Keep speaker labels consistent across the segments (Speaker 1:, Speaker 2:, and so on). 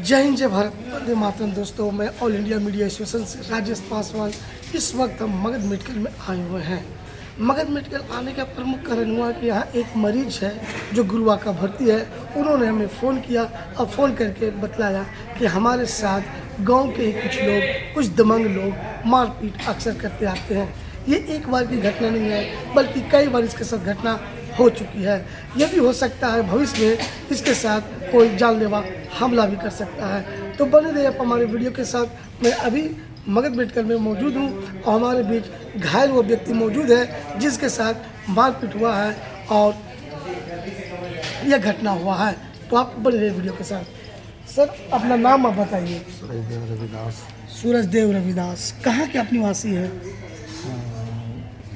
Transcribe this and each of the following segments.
Speaker 1: जय हिंद, जय भारत, वंदे मातरम। दोस्तों, मैं ऑल इंडिया मीडिया एसोसिएशन से राजेश पासवान। इस वक्त हम मगध मेडिकल में आए हुए हैं। मगध मेडिकल आने का प्रमुख कारण हुआ कि यहाँ एक मरीज है जो गुरुवार का भर्ती है। उन्होंने हमें फ़ोन किया और फ़ोन करके बतलाया कि हमारे साथ गांव के ही कुछ लोग, कुछ दबंग लोग मारपीट अक्सर करते आते हैं। ये एक बार की घटना नहीं है, बल्कि कई बार इसके साथ घटना हो चुकी है। ये भी हो सकता है भविष्य में इसके साथ कोई जानलेवा हमला भी कर सकता है। तो बने रहिए आप हमारे वीडियो के साथ। मैं अभी मगध मेडिकल में मौजूद हूँ और हमारे बीच घायल वो व्यक्ति मौजूद है जिसके साथ मारपीट हुआ है और यह घटना हुआ है। तो आप बने रहिए वीडियो के साथ। सर, अपना नाम आप बताइए।
Speaker 2: सूरजदेव रविदास।
Speaker 1: सूरजदेव रविदास कहाँ के आप निवासी हैं?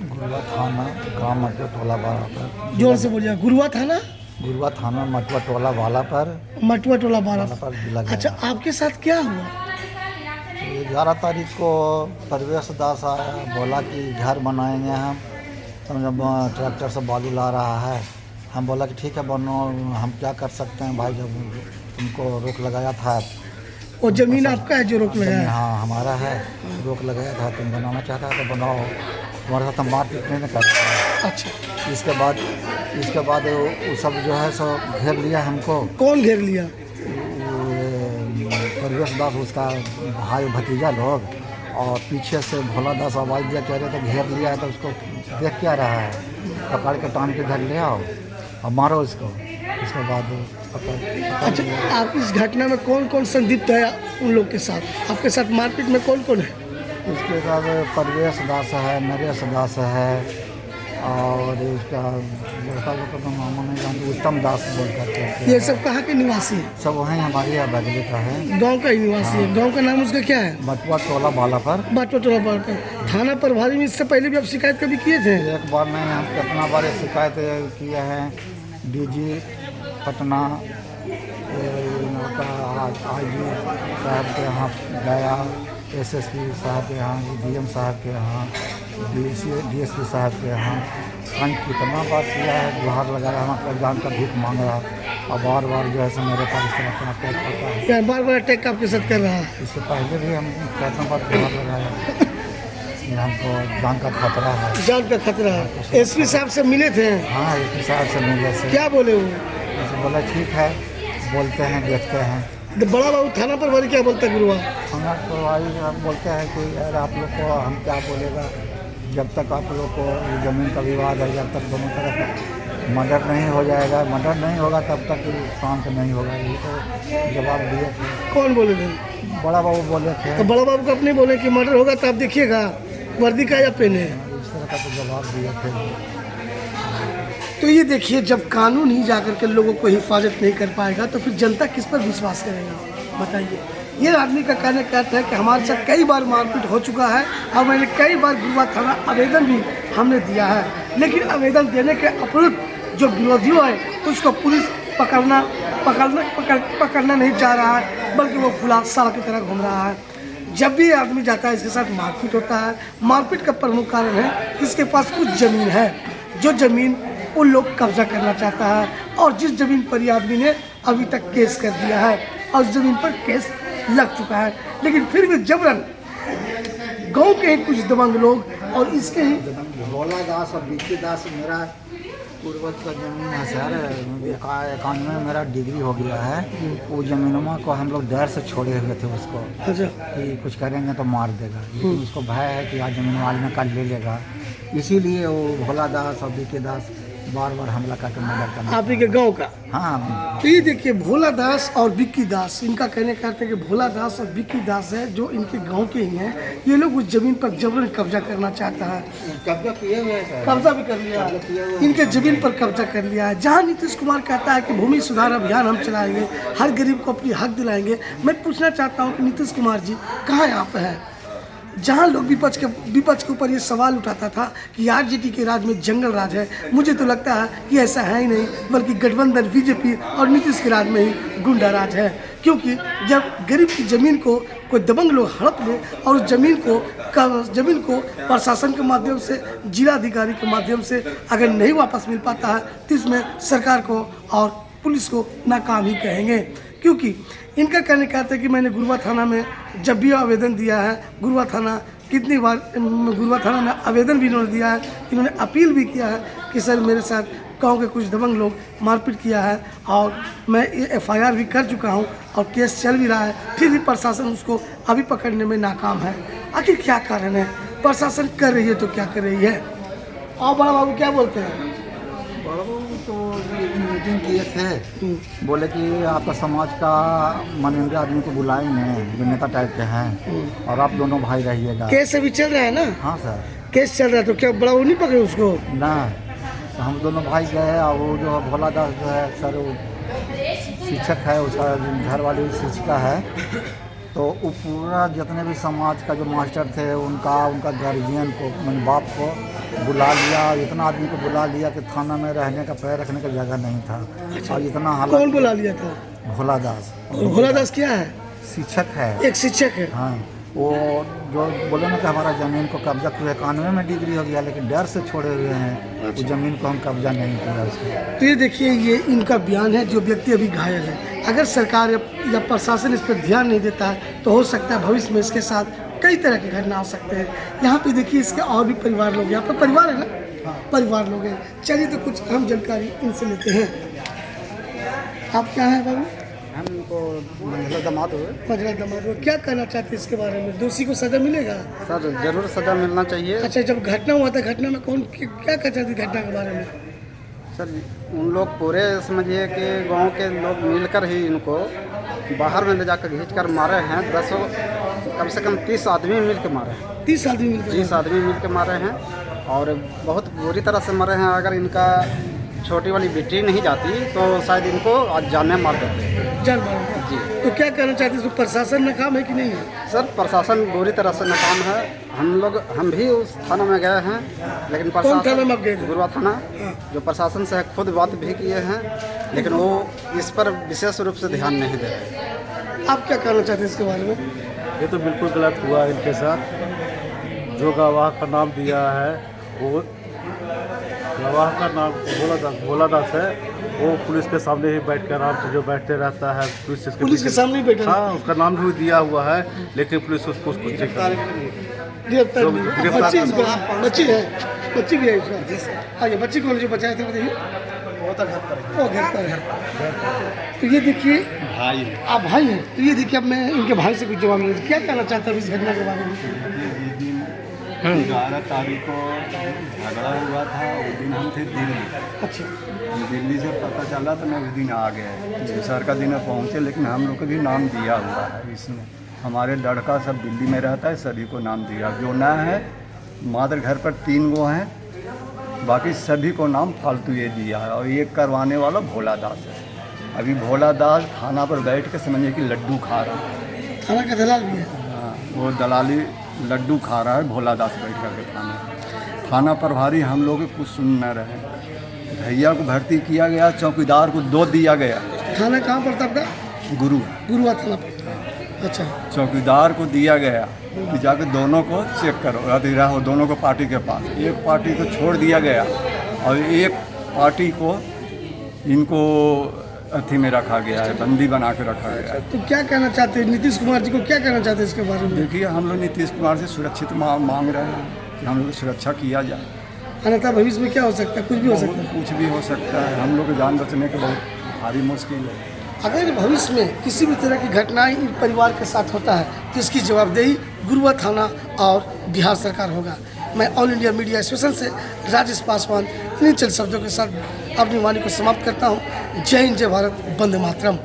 Speaker 2: गुरुआ थाना, गाँव मटुआ टोला वाला पर।
Speaker 1: जोर से बोलिए। गुरुआ थाना?
Speaker 2: गुरुआ थाना मटुआ टोला वाला पर।
Speaker 1: मटुआ टोला बारा
Speaker 2: पर जिला गया।
Speaker 1: अच्छा, आपके साथ क्या हुआ?
Speaker 2: 11 तारीख को परवेश दास आया, बोला कि घर बनाएंगे हम। तो जब ट्रैक्टर से बालू ला रहा है, हम बोला कि ठीक है बनो, हम क्या कर सकते हैं भाई, जब तुमको रोक लगाया था।
Speaker 1: वो जमीन आपका है जो रोक लगाया है?
Speaker 2: हाँ, हमारा है। रोक लगाया था, तुम बनाना चाहता है तो बनाओ, तुम्हारे साथ मारपीट नहीं करता।
Speaker 1: अच्छा,
Speaker 2: इसके बाद वो सब जो है सो घेर लिया हमको।
Speaker 1: कौन घेर लिया?
Speaker 2: परवेश दास, उसका भाई भतीजा लोग, और पीछे से भोला दास आवाज़ दिया, कह रहे थे घेर लिया है तो उसको देख क्या रहा है, पकड़ के टांग के घर ले आओ और मारो इसको। इसके बाद
Speaker 1: अच्छा, आप इस घटना में कौन कौन संदिग्ध है उन लोग के साथ? आपके साथ मारपीट में कौन कौन है?
Speaker 2: उसके बाद परवेश दास है, नरेश दास है, और उसका लड़का लोग का तो नाम नहीं जानते, उत्तम दास बोल करके।
Speaker 1: ये सब कहाँ के निवासी हैं?
Speaker 2: सब वहीं हमारे यहाँ बगले का है।
Speaker 1: गांव का ही निवासी है। गांव का नाम उसका क्या है?
Speaker 2: मटुआ टोला वाला पर।
Speaker 1: मटुआ टोला बारा पर। थाना प्रभारी में इससे पहले भी आप शिकायत कभी किए थे?
Speaker 2: एक बार नहीं, हम कितना बार शिकायत किए हैं। डीजी पटना IG साहब के यहाँ गया, SSP साहब के यहाँ, DM साहब के यहाँ, DSP साहब के यहाँ। हम कितना बार किया है, गुहार लगाया, हमारा जान का भीख मांग रहा, और बार बार जो है सो मेरे पास इस तरह का अटैक होता है।
Speaker 1: क्या बार बार अटैक आपके साथ कर रहा है?
Speaker 2: इससे पहले भी हम कितना बार गुहार लगाया, हमको जान का खतरा है।
Speaker 1: जान का खतरा है। SP साहब से मिले थे?
Speaker 2: हाँ, SP साहब से मिले से।
Speaker 1: क्या बोले वो?
Speaker 2: बोला ठीक है, बोलते हैं, देखते हैं।
Speaker 1: तो बड़ा बाबू थाना प्रभारी क्या बोलता है गुरुआ?
Speaker 2: थाना प्रभारी हम बोलते हैं कि यार आप लोग को हम क्या बोलेगा, जब तक आप लोग को ज़मीन का विवाद है, जब तक दोनों तरफ मर्डर नहीं हो जाएगा, मर्डर नहीं होगा तब तक शांत नहीं होगा। ये तो जवाब दिए थे।
Speaker 1: कौन बोले थे?
Speaker 2: बड़ा बाबू बोले थे।
Speaker 1: तो बड़ा बाबू को अपने बोले कि मर्डर होगा तो आप देखिएगा वर्दी का या पहने।
Speaker 2: इस तरह का तो जवाब दिए थे।
Speaker 1: तो ये देखिए, जब कानून ही जाकर के लोगों को हिफाजत नहीं कर पाएगा तो फिर जनता किस पर विश्वास करेगा, बताइए। ये आदमी का कहना कहता है कि हमारे साथ कई बार मारपीट हो चुका है और मैंने कई बार गुरुआ थाना आवेदन भी हमने दिया है, लेकिन आवेदन देने के उपरांत जो विरोधियों है उसको पुलिस पकड़ना नहीं चाह रहा है, बल्कि वो खुला साल की तरह घूम रहा है। जब भी आदमी जाता है इसके साथ मारपीट होता है। मारपीट का प्रमुख कारण है इसके पास कुछ ज़मीन है, जो ज़मीन उन लोग कब्जा करना चाहता है, और जिस ज़मीन पर ये आदमी ने अभी तक केस कर दिया है और उस ज़मीन पर केस लग चुका है, लेकिन फिर भी जबरन गांव के कुछ दबंग लोग और इसके ही
Speaker 2: भोला दास और बीके दास, मेरा पूर्वज का जमीन है सर। 91 में मेरा डिग्री हो गया है। वो ज़मीनों को हम लोग डर से छोड़े हुए थे उसको।
Speaker 1: अच्छा,
Speaker 2: कि कुछ करेंगे तो मार देगा, लेकिन उसको भय है कि आज ज़मीन आज न कल ले लेगा, इसीलिए वो भोला दास और बीके दास बार बार हमला करके मर्डर करना।
Speaker 1: आप ही के गाँव का?
Speaker 2: हाँ।
Speaker 1: तो ये देखिए, भोला दास और विक्की दास, इनका कहने का है कि भोला दास और विक्की दास है जो इनके गांव के ही हैं। ये लोग उस जमीन पर जबरन कब्जा करना चाहता है।
Speaker 2: कब्जा किए हुए हैं,
Speaker 1: कब्जा भी कर लिया है, इनके जमीन पर कब्जा कर लिया है। जहां नीतीश कुमार कहता है कि भूमि सुधार अभियान हम चलाएंगे, हर गरीब को अपनी हक दिलाएंगे, मैं पूछना चाहता हूँ कि नीतीश कुमार जी कहाँ यहाँ पे है? जहाँ लोग विपक्ष के ऊपर ये सवाल उठाता था कि RJD के राज में जंगल राज है, मुझे तो लगता है कि ऐसा है ही नहीं, बल्कि गठबंधन BJP और नीतीश के राज में ही गुंडा राज है। क्योंकि जब गरीब की ज़मीन को कोई दबंग लोग हड़प ले और उस ज़मीन को प्रशासन के माध्यम से, जिलाधिकारी के माध्यम से अगर नहीं वापस मिल पाता है तो इसमें सरकार को और पुलिस को नाकाम ही कहेंगे। क्योंकि इनका कहने का था कि मैंने गुरुआ थाना में जब भी आवेदन दिया है, गुरुआ थाना कितनी बार गुरुआ थाना में आवेदन भी इन्होंने दिया है, इन्होंने अपील भी किया है कि सर मेरे साथ गांव के कुछ दबंग लोग मारपीट किया है और मैं FIR भी कर चुका हूं और केस चल भी रहा है, फिर भी प्रशासन उसको अभी पकड़ने में नाकाम है। आखिर क्या कारण है? प्रशासन कर रही है तो क्या कर रही है? और बड़ा बाबू क्या बोलते हैं?
Speaker 2: बड़ा बाबू तो एक मीटिंग किए थे, बोले कि आपका समाज का माननीय आदमी को बुलाएंगे जो नेता टाइप के हैं और आप दोनों भाई रहिएगा।
Speaker 1: केस अभी चल रहा है ना?
Speaker 2: हाँ सर,
Speaker 1: केस चल रहा है तो क्या बड़ा वो नहीं पकड़े उसको?
Speaker 2: ना, तो हम दोनों भाई गए और वो जो भोला दास जो है सर वो शिक्षक है, उसका घर वाली शिक्षिका है, तो वो पूरा जितने भी समाज का जो मास्टर थे उनका गार्जियन को मैंने बाप को बुला लिया, इतना आदमी को बुला लिया कि थाना में रहने का पैर रखने का जगह नहीं था। और इतना हालात।
Speaker 1: कौन बुला लिया था?
Speaker 2: भोला दास।
Speaker 1: भोला दास क्या है?
Speaker 2: शिक्षक है,
Speaker 1: एक शिक्षक है।
Speaker 2: हाँ, वो जो बोले ना कि हमारा ज़मीन को कब्जा किया, 91 में डिग्री हो गया लेकिन डर से छोड़े हुए हैं, उस ज़मीन को हम कब्जा नहीं किया उसको।
Speaker 1: तो ये देखिए, ये इनका बयान है। जो व्यक्ति अभी घायल है, अगर सरकार या प्रशासन इस पर ध्यान नहीं देता है तो हो सकता है भविष्य में इसके साथ कई तरह की घटना हो सकते हैं। यहाँ पे देखिए इसके और भी परिवार लोग, यहाँ पे परिवार है ना, परिवार लोग हैं। चलिए तो कुछ अहम जानकारी इनसे लेते हैं। आप क्या हैं बाबू?
Speaker 2: हमको मंझला दामाद हुए।
Speaker 1: मंझला दामाद हुए, क्या कहना चाहते हैं इसके बारे में? दोषी को सजा मिलेगा?
Speaker 2: सर जरूर सजा मिलना चाहिए।
Speaker 1: अच्छा, जब घटना हुआ था, घटना में कौन क्या कहते थे घटना के बारे में?
Speaker 3: सर उन लोग पूरे समझिए कि गांव के लोग मिलकर ही इनको बाहर में ले जाकर खींच कर मारे हैं। 10 कम से कम 30 आदमी मिल के मारे हैं।
Speaker 1: 30 आदमी मिलकर?
Speaker 3: 30 आदमी मिल के मारे हैं और बहुत बुरी तरह से मारे हैं। अगर इनका छोटी वाली बेटी नहीं जाती तो शायद इनको आज जाने मार देते।
Speaker 1: जान मारेगा
Speaker 3: जी।
Speaker 1: तो क्या कहना चाहते हैं, प्रशासन नाकाम है कि नहीं है?
Speaker 3: सर प्रशासन बुरी तरह से नाकाम है। हम भी उस थाना में गए हैं, लेकिन
Speaker 1: कौन थाना में
Speaker 3: प्रशासन
Speaker 1: आप गए थे?
Speaker 3: गुरुआ थाना,
Speaker 1: हाँ।
Speaker 3: जो प्रशासन से खुद बात भी किए हैं, लेकिन वो इस पर विशेष रूप से ध्यान नहीं दे रहे।
Speaker 1: आप क्या कहना चाहते हैं इसके बारे में?
Speaker 4: ये तो बिल्कुल गलत हुआ इनके साथ। जो गवाह का नाम दिया है वो गवाह का नाम भोला दास है, वो पुलिस के सामने ही बैठ कर आराम से जो बैठते रहता है,
Speaker 1: पुलिस के सामने ही बैठा?
Speaker 4: हाँ, उसका नाम भी दिया हुआ है, लेकिन पुलिस उसको
Speaker 1: गिरफ्तार
Speaker 4: गिरफ्तार
Speaker 1: बच्ची है, बच्ची भी है इसका। आगे बच्ची कौन जो बचाए थे बताइए? वो घर पर है। तो ये देखिए
Speaker 4: भाई,
Speaker 1: आप भाई हैं, तो ये देखिए अब मैं इनके भाई से कुछ जवाब ले, क्या कहना चाहता हूँ इस घटना के बारे में?
Speaker 5: 11 तारीख को झगड़ा हुआ था, उस दिन हम थे दिल्ली।
Speaker 1: अच्छा,
Speaker 5: दिल्ली से पता चला तो मैं उस दिन आ गए। सर का दिन पहुँचे, लेकिन हम लोग को भी नाम दिया हुआ है इसमें। हमारे लड़का सब दिल्ली में रहता है, सभी को नाम दिया। जो ना है मात्र घर पर 3 गो हैं, बाकी सभी को नाम फालतू ये दिया है। और ये करवाने वाला भोला दास है। अभी भोला दास थाना पर बैठ के समझिए कि लड्डू खा रहा है।
Speaker 1: थाना का दलाल भी है?
Speaker 5: हाँ, वो दलाली लड्डू खा रहा है भोला दास बैठ करके थाना प्रभारी हम लोग कुछ सुन न रहे। भैया को भर्ती किया गया, चौकीदार को 2 दिया गया।
Speaker 1: थाना कहाँ पर था आपका? गुरुआ थाना पर। अच्छा,
Speaker 5: चौकीदार को दिया गया कि जाकर दोनों को चेक करो, रहो दोनों को पार्टी के पास। एक पार्टी को छोड़ दिया गया और एक पार्टी को इनको अथी में रखा गया है, बंदी बना के रखा गया है।
Speaker 1: तो क्या कहना चाहते हैं नीतीश कुमार जी को, क्या कहना चाहते हैं इसके बारे में?
Speaker 5: देखिए, हम लोग नीतीश कुमार से सुरक्षित मांग रहे हैं कि हम लोग की सुरक्षा किया जाए।
Speaker 1: अन्यथा भविष्य में क्या हो सकता है? कुछ भी हो सकता है।
Speaker 5: कुछ भी हो सकता है। हम लोग की जान बचने के बहुत भारी मुश्किल है।
Speaker 1: अगर भविष्य में किसी भी तरह की घटनाएं इन परिवार के साथ होता है तो इसकी जवाबदेही गुरुआ थाना और बिहार सरकार होगा। मैं ऑल इंडिया मीडिया एसोसिएशन से राजेश पासवान इन्हीं चंद शब्दों के साथ अपनी वाणी को समाप्त करता हूँ। जय हिंद, जय भारत, वंदे मातरम।